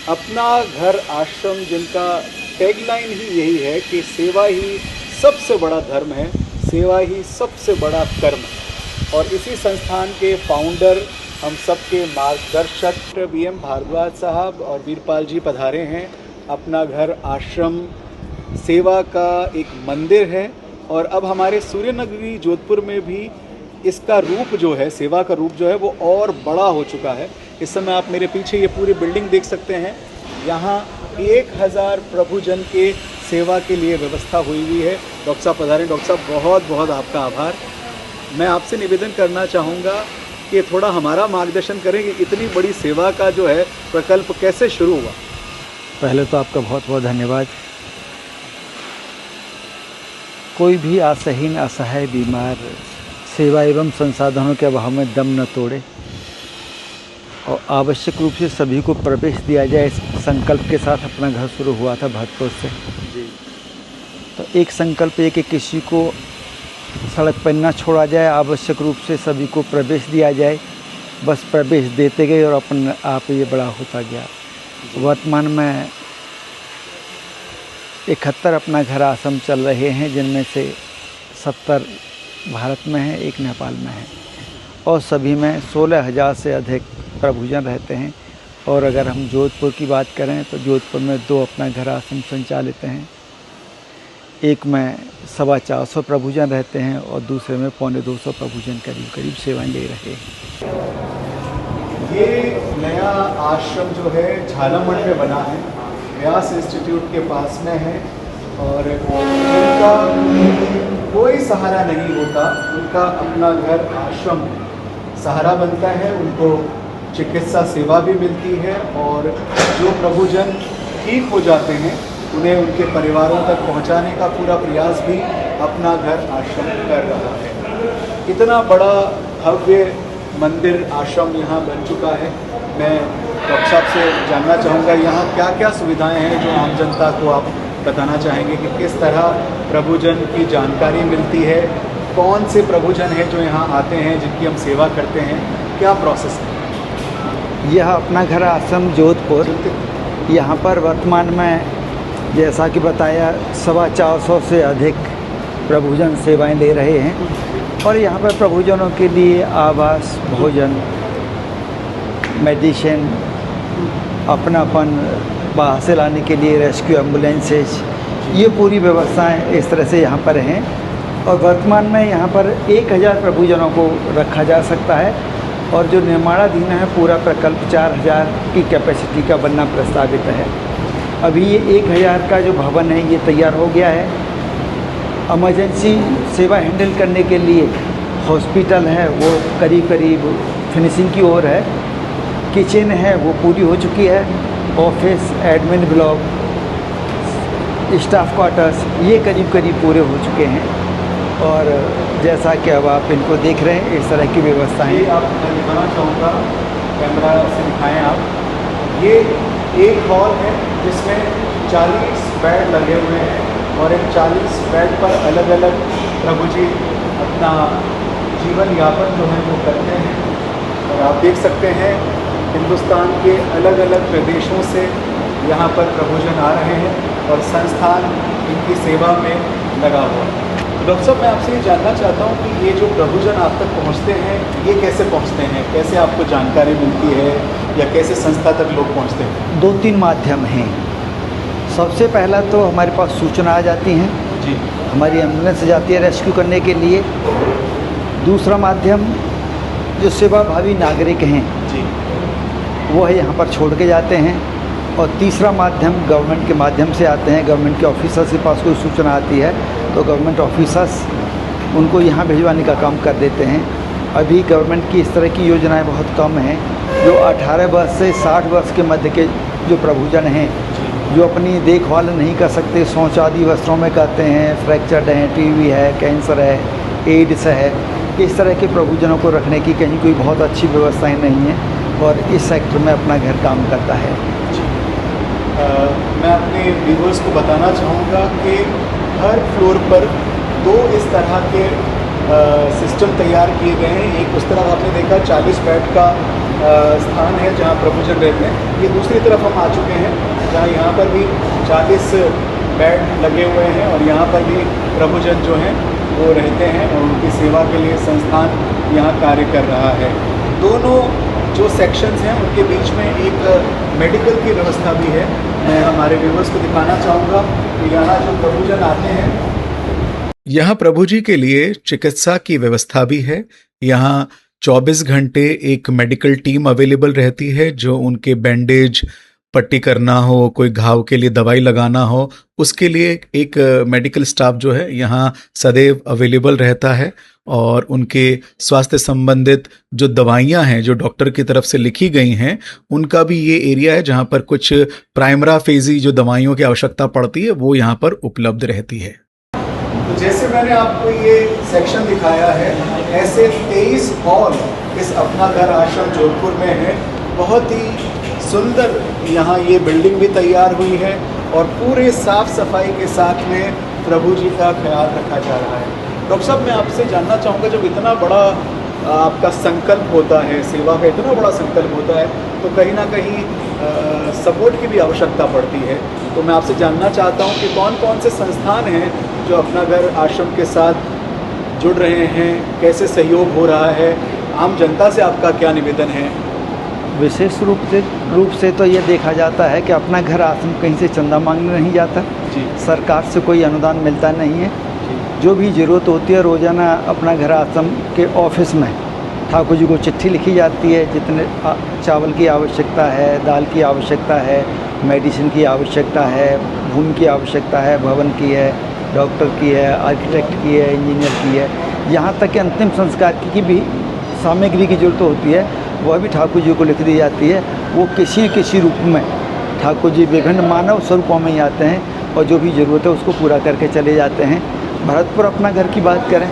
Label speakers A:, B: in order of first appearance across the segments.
A: अपना घर आश्रम, जिनका टैगलाइन ही यही है कि सेवा ही सबसे बड़ा धर्म है, सेवा ही सबसे बड़ा कर्म है। और इसी संस्थान के फाउंडर, हम सबके मार्गदर्शक BM भारद्वाज साहब और वीरपाल जी पधारे हैं। अपना घर आश्रम सेवा का एक मंदिर है और अब हमारे सूर्यनगरी जोधपुर में भी इसका रूप जो है, सेवा का रूप जो है वो और बड़ा हो चुका है। इस समय आप मेरे पीछे ये पूरी बिल्डिंग देख सकते हैं। यहाँ 1000 प्रभुजन के सेवा के लिए व्यवस्था हुई है। डॉक्टर साहब पधारे। डॉक्टर साहब, बहुत बहुत आपका आभार। मैं आपसे निवेदन करना चाहूँगा कि थोड़ा हमारा मार्गदर्शन करें कि इतनी बड़ी सेवा का जो है प्रकल्प कैसे शुरू हुआ।
B: पहले तो आपका बहुत बहुत धन्यवाद। कोई भी आशाहीन, असहाय, बीमार सेवा एवं संसाधनों के अभाव में दम न तोड़े और आवश्यक रूप से सभी को प्रवेश दिया जाए, इस संकल्प के साथ अपना घर शुरू हुआ था भरतपुर से जी। तो एक संकल्प ये कि किसी को सड़क पर न छोड़ा जाए, आवश्यक रूप से सभी को प्रवेश दिया जाए। बस प्रवेश देते गए और अपने आप ये बड़ा होता गया। वर्तमान में 71 अपना घर आश्रम चल रहे हैं, जिनमें से 70 भारत में है, 1 नेपाल में है और सभी में 16,000 से अधिक प्रभुजन रहते हैं। और अगर हम जोधपुर की बात करें तो जोधपुर में 2 अपना घर आश्रम संचालित हैं। एक में 425 प्रभुजन रहते हैं और दूसरे में 225 प्रभुजन करीब सेवाएं ले रहे हैं।
A: ये नया आश्रम जो है झालामण में बना है, व्यास इंस्टीट्यूट के पास में है और जिनका कोई सहारा नहीं होता, उनका अपना घर आश्रम सहारा बनता है। उनको चिकित्सा सेवा भी मिलती है और जो प्रभुजन ठीक हो जाते हैं उन्हें उनके परिवारों तक पहुंचाने का पूरा प्रयास भी अपना घर आश्रम कर रहा है। इतना बड़ा भव्य मंदिर आश्रम यहाँ बन चुका है। मैं डॉक्टर साहब से जानना चाहूँगा यहाँ क्या क्या सुविधाएं हैं जो आम जनता को आप बताना चाहेंगे कि किस तरह प्रभुजन की जानकारी मिलती है, कौन से प्रभुजन हैं जो यहाँ आते हैं जिनकी हम सेवा करते हैं, क्या प्रोसेस है।
B: यह अपना घर आश्रम जोधपुर, यहाँ पर वर्तमान में जैसा कि बताया 425 से अधिक प्रभुजन सेवाएं ले रहे हैं और यहाँ पर प्रभुजनों के लिए आवास, भोजन, मेडिसिन, अपनापन बाहर से लाने के लिए रेस्क्यू एम्बुलेंसेज, ये पूरी व्यवस्थाएं इस तरह से यहाँ पर हैं। और वर्तमान में यहाँ पर 1000 प्रभुजनों को रखा जा सकता है और जो निर्माणाधीन है पूरा प्रकल्प 4000 की कैपेसिटी का बनना प्रस्तावित है। अभी ये 1000 का जो भवन है ये तैयार हो गया है। इमरजेंसी सेवा हैंडल करने के लिए हॉस्पिटल है वो करीब फिनिशिंग की ओर है। किचन है वो पूरी हो चुकी है। Office, admin block, staff quarters ये करीब पूरे हो चुके हैं। और जैसा कि अब आप इनको देख रहे हैं, इस तरह की व्यवस्थाएं
A: आप मैं दिखाना चाहूँगा, कैमरा से दिखाएं आप। ये एक हॉल है जिसमें 40 बेड लगे हुए हैं और इन 40 बेड पर अलग अलग प्रभु जी अपना जीवन यापन जो है वो करते हैं। और आप देख सकते हैं हिंदुस्तान के अलग अलग प्रदेशों से यहाँ पर प्रभुजन आ रहे हैं और संस्थान इनकी सेवा में लगा हुआ है। डॉक्टर साहब, मैं आपसे ये जानना चाहता हूँ कि ये जो प्रभुजन आप तक पहुँचते हैं ये कैसे पहुँचते हैं, कैसे आपको जानकारी मिलती है या कैसे संस्था तक लोग पहुँचते हैं।
B: 2-3 माध्यम हैं। सबसे पहला तो हमारे पास सूचना आ जाती हैं
A: जी,
B: हमारी एम्बुलेंस जाती है रेस्क्यू करने के लिए। दूसरा माध्यम जो सेवाभावी नागरिक हैं
A: जी,
B: वो है यहाँ पर छोड़ के जाते हैं। और तीसरा माध्यम गवर्नमेंट के माध्यम से आते हैं। गवर्नमेंट के ऑफिसर्स के पास कोई सूचना आती है तो गवर्नमेंट ऑफिसर्स उनको यहाँ भिजवाने का काम कर देते हैं। अभी गवर्नमेंट की इस तरह की योजनाएं बहुत कम हैं। जो 18 वर्ष से 60 वर्ष के मध्य के जो प्रभुजन हैं, जो अपनी देखभाल नहीं कर सकते, शौच आदि वस्त्रों में करते हैं, फ्रैक्चर्ड हैं, टीबी है, कैंसर है, एड्स है, इस तरह के प्रभुजनों को रखने की कहीं कोई बहुत अच्छी व्यवस्थाएं नहीं हैं और इस सेक्टर में अपना घर काम करता है।
A: मैं अपने व्यूअर्स को बताना चाहूँगा कि हर फ्लोर पर 2 इस तरह के सिस्टम तैयार किए गए हैं। एक उस तरफ आपने देखा 40 बेड का स्थान है जहाँ प्रभुजन रहते हैं। ये दूसरी तरफ हम आ चुके हैं जहाँ यहाँ पर भी 40 बेड लगे हुए हैं और यहाँ पर भी प्रभुजन जो हैं वो रहते हैं और उनकी सेवा के लिए संस्थान यहाँ कार्य कर रहा है। दोनों जो सेक्शंस हैं उनके बीच में एक मेडिकल की व्यवस्था भी है। मैं हमारे व्यूअर्स को दिखाना चाहूँगा कि यहाँ जो प्रभुजन आते हैं, यहाँ प्रभु जी के लिए चिकित्सा की व्यवस्था भी है। यहाँ 24 घंटे एक मेडिकल टीम अवेलेबल रहती है जो उनके बैंडेज पट्टी करना हो, कोई घाव के लिए दवाई लगाना हो, उसके लिए एक मेडिकल स्टाफ जो है यहाँ सदैव अवेलेबल रहता है। और उनके स्वास्थ्य संबंधित जो दवाइयाँ हैं जो डॉक्टर की तरफ से लिखी गई हैं, उनका भी ये एरिया है जहाँ पर कुछ प्राइमरा फेजी जो दवाइयों की आवश्यकता पड़ती है वो यहाँ पर उपलब्ध रहती है। तो जैसे मैंने आपको ये सेक्शन दिखाया है, ऐसे 23 हॉल इस अपना घर आश्रम जोधपुर में है। बहुत ही सुंदर यहाँ ये बिल्डिंग भी तैयार हुई है और पूरे साफ सफाई के साथ में प्रभु जी का ख्याल रखा जा रहा है। डॉक्टर साहब, मैं आपसे जानना चाहूँगा, जब इतना बड़ा आपका संकल्प होता है, सेवा का इतना बड़ा संकल्प होता है, तो कहीं ना कहीं सपोर्ट की भी आवश्यकता पड़ती है। तो मैं आपसे जानना चाहता हूँ कि कौन कौन से संस्थान हैं जो अपना घर आश्रम के साथ जुड़ रहे हैं, कैसे सहयोग हो रहा है, आम जनता से आपका क्या निवेदन है?
B: विशेष रूप से तो ये देखा जाता है कि अपना घर आश्रम कहीं से चंदा मांगने नहीं जाता
A: जी।
B: सरकार से कोई अनुदान मिलता नहीं है। जो भी ज़रूरत होती है रोज़ाना अपना घर आश्रम के ऑफिस में ठाकुर जी को चिट्ठी लिखी जाती है। जितने चावल की आवश्यकता है, दाल की आवश्यकता है, मेडिसिन की आवश्यकता है, भूमि की आवश्यकता है, भवन की है, डॉक्टर की है, आर्किटेक्ट की है, इंजीनियर की है, यहाँ तक कि अंतिम संस्कार की भी सामग्री की ज़रूरत होती है, वह भी ठाकुर जी को लिख दी जाती है। वो किसी रूप में ठाकुर जी विभिन्न मानव स्वरूपों में ही आते हैं और जो भी ज़रूरत है उसको पूरा करके चले जाते हैं। भरतपुर अपना घर की बात करें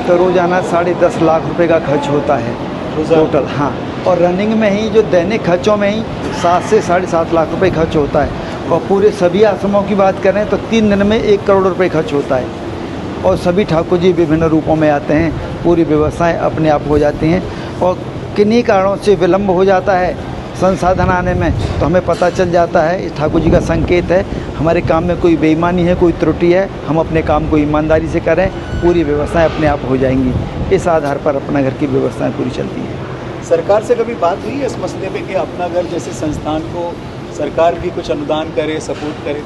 B: तो रोज़ाना 10.5 लाख रुपए का खर्च होता है टोटल। हाँ, और रनिंग में ही जो दैनिक खर्चों में ही 7 से 7.5 लाख रुपए खर्च होता है। और पूरे सभी आश्रमों की बात करें तो 3 दिन में 1 करोड़ रुपए खर्च होता है। और सभी ठाकुर जी विभिन्न रूपों में आते हैं, पूरी व्यवस्थाएं अपने आप हो जाती हैं। और किन्हीं कारणों से विलम्ब हो जाता है संसाधन आने में तो हमें पता चल जाता है, ठाकुर जी का संकेत है, हमारे काम में कोई बेईमानी है, कोई त्रुटि है, हम अपने काम को ईमानदारी से करें, पूरी व्यवस्थाएं अपने आप हो जाएंगी। इस आधार पर अपना घर की व्यवस्थाएं पूरी चलती हैं।
A: सरकार से कभी बात हुई है इस मसले पे कि अपना घर जैसे संस्थान को सरकार भी कुछ अनुदान करे, सपोर्ट करे?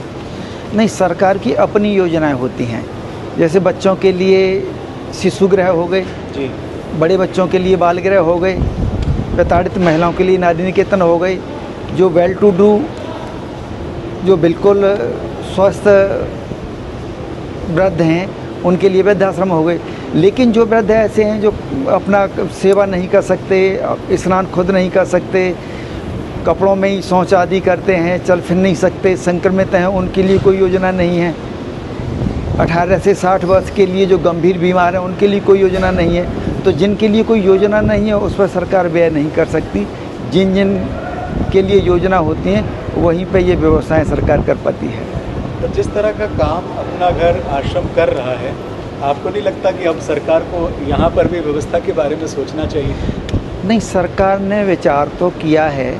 B: नहीं, सरकार की अपनी योजनाएं होती हैं। जैसे बच्चों के लिए शिशु गृह हो गए
A: जी,
B: बड़े बच्चों के लिए बाल गृह हो गए, प्रताड़ित महिलाओं के लिए नारी निकेतन हो गए, जो वेल टू डू, जो बिल्कुल स्वस्थ वृद्ध हैं उनके लिए वृद्धाश्रम हो गए। लेकिन जो वृद्ध ऐसे हैं जो अपना सेवा नहीं कर सकते, स्नान खुद नहीं कर सकते, कपड़ों में ही शौच आदि करते हैं, चल फिर नहीं सकते, संक्रमित हैं, उनके लिए कोई योजना नहीं है। 18 से 60 वर्ष के लिए जो गंभीर बीमार हैं उनके लिए कोई योजना नहीं है। तो जिनके लिए कोई योजना नहीं है उस पर सरकार व्यय नहीं कर सकती। जिन जिन के लिए योजना होती हैं वहीं पे ये व्यवस्थाएं सरकार कर पाती है।
A: तो जिस तरह का काम अपना घर आश्रम कर रहा है, आपको नहीं लगता कि अब सरकार को यहाँ पर भी व्यवस्था के बारे में सोचना चाहिए?
B: नहीं, सरकार ने विचार तो किया है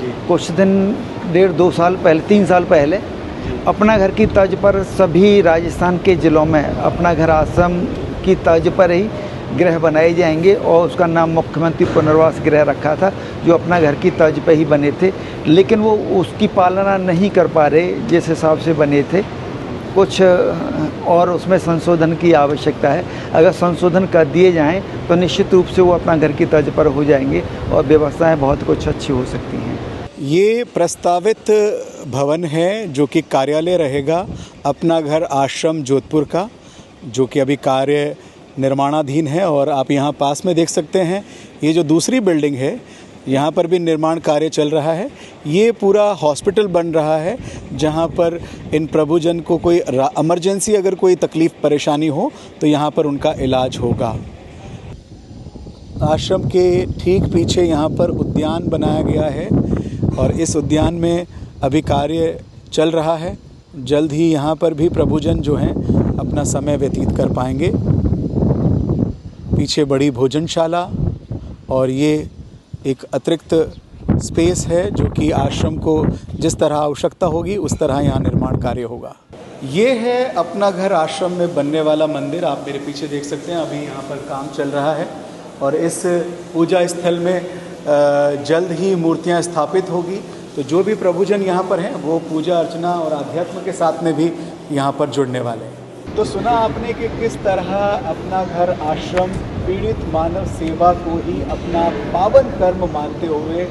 A: जी।
B: कुछ दिन 1.5-2 साल पहले, 3 साल पहले अपना घर की तर्ज पर सभी राजस्थान के ज़िलों में अपना घर आश्रम की तर्ज पर ही गृह बनाए जाएंगे और उसका नाम मुख्यमंत्री पुनर्वास गृह रखा था, जो अपना घर की तर्ज पर ही बने थे। लेकिन वो उसकी पालना नहीं कर पा रहे जिस हिसाब से बने थे, कुछ और उसमें संशोधन की आवश्यकता है। अगर संशोधन कर दिए जाएं तो निश्चित रूप से वो अपना घर की तर्ज पर हो जाएंगे और व्यवस्थाएं बहुत कुछ अच्छी हो सकती हैं।
A: ये प्रस्तावित भवन है जो कि कार्यालय रहेगा अपना घर आश्रम जोधपुर का, जो कि अभी कार्य निर्माणाधीन है। और आप यहाँ पास में देख सकते हैं ये जो दूसरी बिल्डिंग है, यहाँ पर भी निर्माण कार्य चल रहा है। ये पूरा हॉस्पिटल बन रहा है जहाँ पर इन प्रभुजन को कोई इमरजेंसी अगर कोई तकलीफ़ परेशानी हो तो यहाँ पर उनका इलाज होगा। आश्रम के ठीक पीछे यहाँ पर उद्यान बनाया गया है और इस उद्यान में अभी कार्य चल रहा है। जल्द ही यहाँ पर भी प्रभुजन जो हैं अपना समय व्यतीत कर पाएंगे। पीछे बड़ी भोजनशाला और ये एक अतिरिक्त स्पेस है जो कि आश्रम को जिस तरह आवश्यकता होगी उस तरह यहाँ निर्माण कार्य होगा। ये है अपना घर आश्रम में बनने वाला मंदिर। आप मेरे पीछे देख सकते हैं, अभी यहाँ पर काम चल रहा है और इस पूजा स्थल में जल्द ही मूर्तियाँ स्थापित होगी। तो जो भी प्रभुजन यहाँ पर हैं वो पूजा अर्चना और आध्यात्म के साथ में भी यहाँ पर जुड़ने वाले हैं। तो सुना आपने कि किस तरह अपना घर आश्रम पीड़ित मानव सेवा को ही अपना पावन कर्म मानते हुए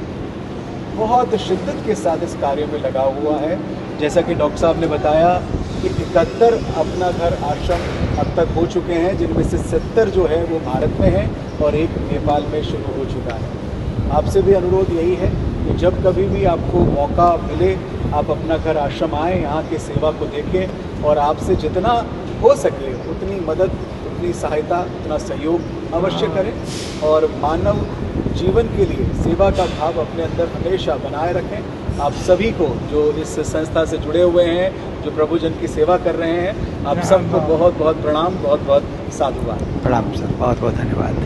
A: बहुत शिद्दत के साथ इस कार्य में लगा हुआ है। जैसा कि डॉक्टर साहब ने बताया कि 71 अपना घर आश्रम अब तक हो चुके हैं, जिनमें से 70 जो है वो भारत में हैं और एक नेपाल में शुरू हो चुका है। आपसे भी अनुरोध यही है कि जब कभी भी आपको मौका मिले आप अपना घर आश्रम आएँ, यहाँ की सेवा को देखें और आपसे जितना हो सके उतनी मदद, उतनी सहायता, उतना सहयोग अवश्य करें और मानव जीवन के लिए सेवा का भाव अपने अंदर हमेशा बनाए रखें। आप सभी को जो इस संस्था से जुड़े हुए हैं, जो प्रभुजन की सेवा कर रहे हैं, आप सबको बहुत बहुत प्रणाम, बहुत बहुत साधुवाद।
B: प्रणाम सर, बहुत बहुत धन्यवाद।